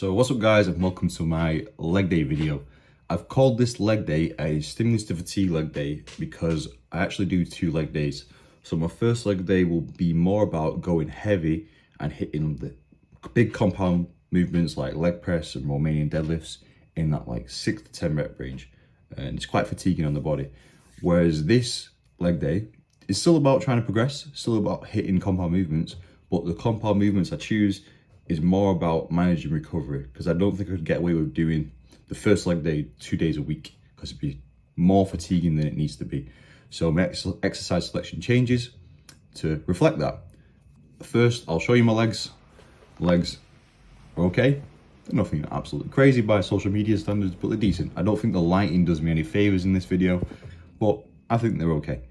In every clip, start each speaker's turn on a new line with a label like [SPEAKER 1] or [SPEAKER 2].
[SPEAKER 1] So what's up guys, and welcome to my leg day video. I've called this leg day a stimulus to fatigue leg day because I actually do 2 leg days. So my first leg day will be more about going heavy and hitting the big compound movements like leg press and Romanian deadlifts in that like 6 to 10 rep range. And it's quite fatiguing on the body. Whereas this leg day is still about trying to progress, still about hitting compound movements, but the compound movements I choose is more about managing recovery, because I don't think I could get away with doing the first leg day 2 days a week because it'd be more fatiguing than it needs to be. So my exercise selection changes to reflect that. First, I'll show you my legs. Legs are okay. They're nothing absolutely crazy by social media standards, but they're decent. I don't think the lighting does me any favors in this video, but I think they're okay.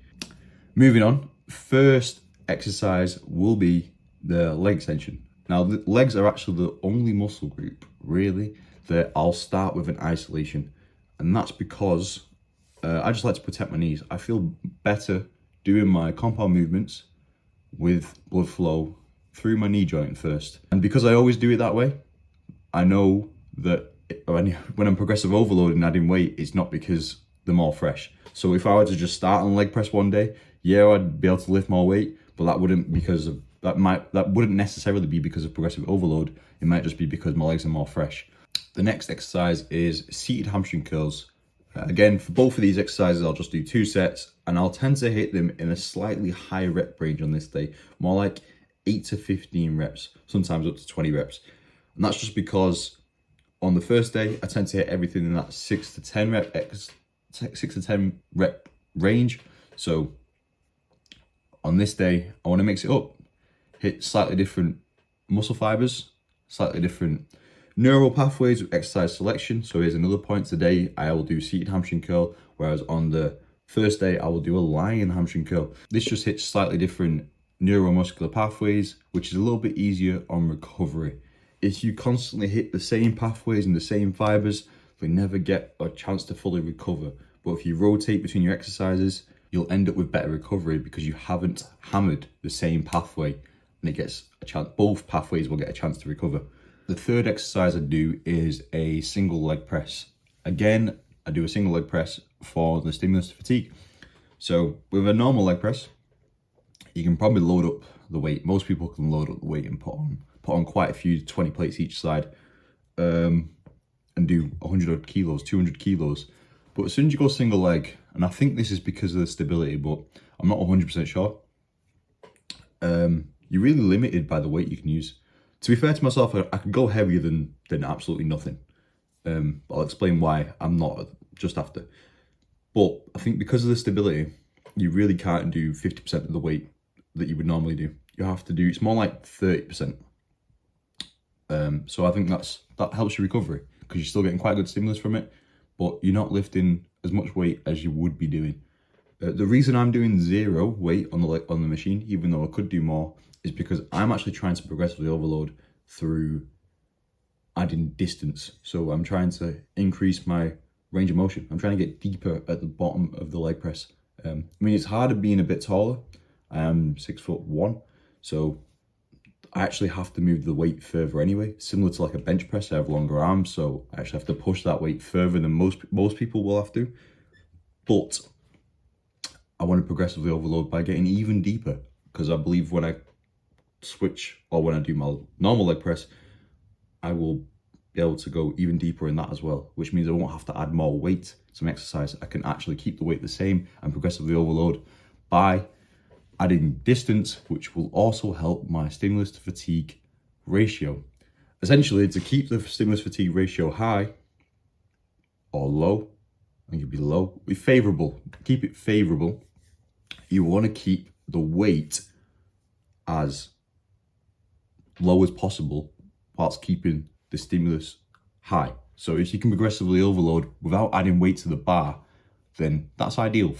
[SPEAKER 1] Moving on, first exercise will be the leg extension. Now, the legs are actually the only muscle group, really, that I'll start with an isolation. And that's because I just like to protect my knees. I feel better doing my compound movements with blood flow through my knee joint first. And because I always do it that way, I know that when I'm progressive overload and adding weight, it's not because they're more fresh. So if I were to just start on leg press one day, yeah, I'd be able to lift more weight, but that wouldn't necessarily be because of progressive overload. It might just be because my legs are more fresh. The next exercise is seated hamstring curls. Again, for both of these exercises, I'll just do 2 sets, and I'll tend to hit them in a slightly higher rep range on this day, more like 8 to 15 reps, sometimes up to 20 reps. And that's just because on the first day, I tend to hit everything in that 6 to 10 rep range. So on this day, I want to mix it up, hit slightly different muscle fibers, slightly different neural pathways with exercise selection. So here's another point today. I will do seated hamstring curl, whereas on the first day, I will do a lying hamstring curl. This just hits slightly different neuromuscular pathways, which is a little bit easier on recovery. If you constantly hit the same pathways and the same fibers, you never get a chance to fully recover. But if you rotate between your exercises, you'll end up with better recovery because you haven't hammered the same pathway, and it gets a chance, both pathways will get a chance to recover. The third exercise I do is a single leg press. Again, I do a single leg press for the stimulus to fatigue. So with a normal leg press, you can probably load up the weight. Most people can load up the weight and put on quite a few 20 plates each side, and do 100 odd kilos, 200 kilos. But as soon as you go single leg, and I think this is because of the stability, but I'm not 100% sure, you're really limited by the weight you can use. To be fair to myself, I could go heavier than absolutely nothing. I'll explain why I'm not just after. But I think because of the stability, you really can't do 50% of the weight that you would normally do. You have to do, it's more like 30%. So I think that helps your recovery because you're still getting quite good stimulus from it, but you're not lifting as much weight as you would be doing. The reason I'm doing 0 weight on the machine, even though I could do more, is because I'm actually trying to progressively overload through adding distance. So I'm trying to increase my range of motion. I'm trying to get deeper at the bottom of the leg press. I mean, it's harder being a bit taller. I am 6'1", so I actually have to move the weight further anyway. Similar to like a bench press, I have longer arms, so I actually have to push that weight further than most people will have to. But I want to progressively overload by getting even deeper, because I believe when I switch, or when I do my normal leg press, I will be able to go even deeper in that as well, which means I won't have to add more weight to my exercise. I can actually keep the weight the same and progressively overload by adding distance, which will also help my stimulus to fatigue ratio. Essentially, to keep the stimulus fatigue ratio high or low, I think it'd be low, be favorable, keep it favorable, you want to keep the weight as low as possible whilst keeping the stimulus high. So if you can progressively overload without adding weight to the bar, then that's ideal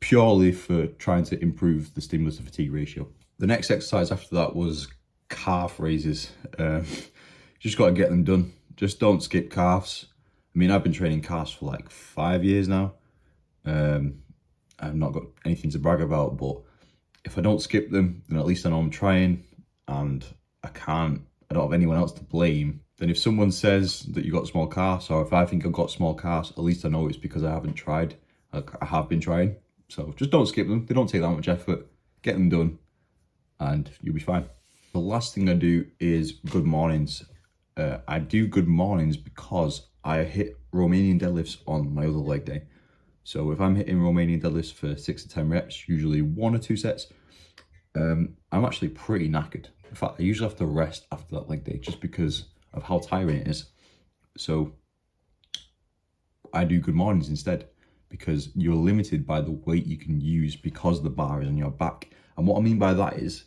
[SPEAKER 1] purely for trying to improve the stimulus to fatigue ratio. The next exercise after that was calf raises. Just got to get them done. Just don't skip calves. I mean, I've been training calves for like 5 years now. I've not got anything to brag about, but if I don't skip them, then at least I know I'm trying, and I don't have anyone else to blame then if someone says that you got small calves, or if I think I've got small calves, at least I know it's because I haven't tried. I have been trying. So just don't skip them. They don't take that much effort. Get them done and you'll be fine. The last thing I do is good mornings. I do good mornings because I hit Romanian deadlifts on my other leg day. So if I'm hitting Romanian deadlifts for 6 to 10 reps, usually 1 or 2 sets, I'm actually pretty knackered. In fact, I usually have to rest after that leg day just because of how tiring it is. So I do good mornings instead because you're limited by the weight you can use because the bar is on your back. And what I mean by that is,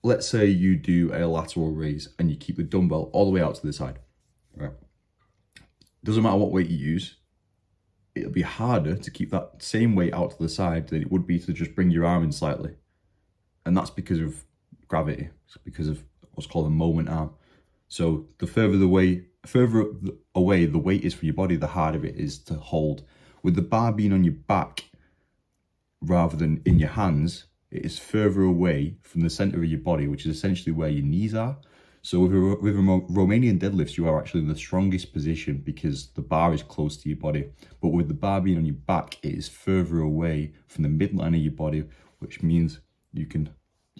[SPEAKER 1] let's say you do a lateral raise and you keep the dumbbell all the way out to the side, right? Doesn't matter what weight you use, it'll be harder to keep that same weight out to the side than it would be to just bring your arm in slightly. And that's because of gravity. It's because of what's called a moment arm. So the further away the weight is from your body, the harder it is to hold. With the bar being on your back rather than in your hands, it is further away from the center of your body, which is essentially where your knees are. So with a Romanian deadlifts, you are actually in the strongest position because the bar is close to your body. But with the bar being on your back, it is further away from the midline of your body, which means you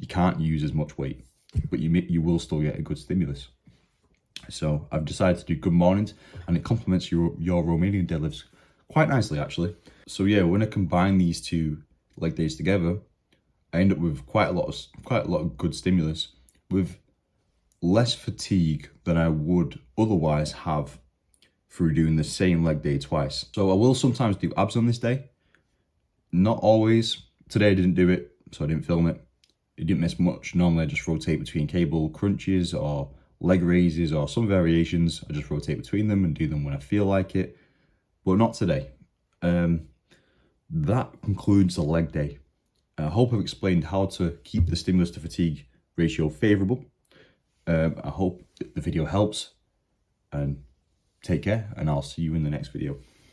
[SPEAKER 1] can't use as much weight, but you will still get a good stimulus. So I've decided to do good mornings, and it complements your Romanian deadlifts quite nicely, actually. So yeah, when I combine these 2 leg days together, I end up with quite a lot of good stimulus with less fatigue than I would otherwise have through doing the same leg day twice. So I will sometimes do abs on this day, not always. Today I didn't do it, so I didn't film it. It didn't miss much. Normally I just rotate between cable crunches or leg raises or some variations. I just rotate between them and do them when I feel like it, but not today. That concludes the leg day. I hope I've explained how to keep the stimulus to fatigue ratio favorable. I hope the video helps, and take care, and I'll see you in the next video.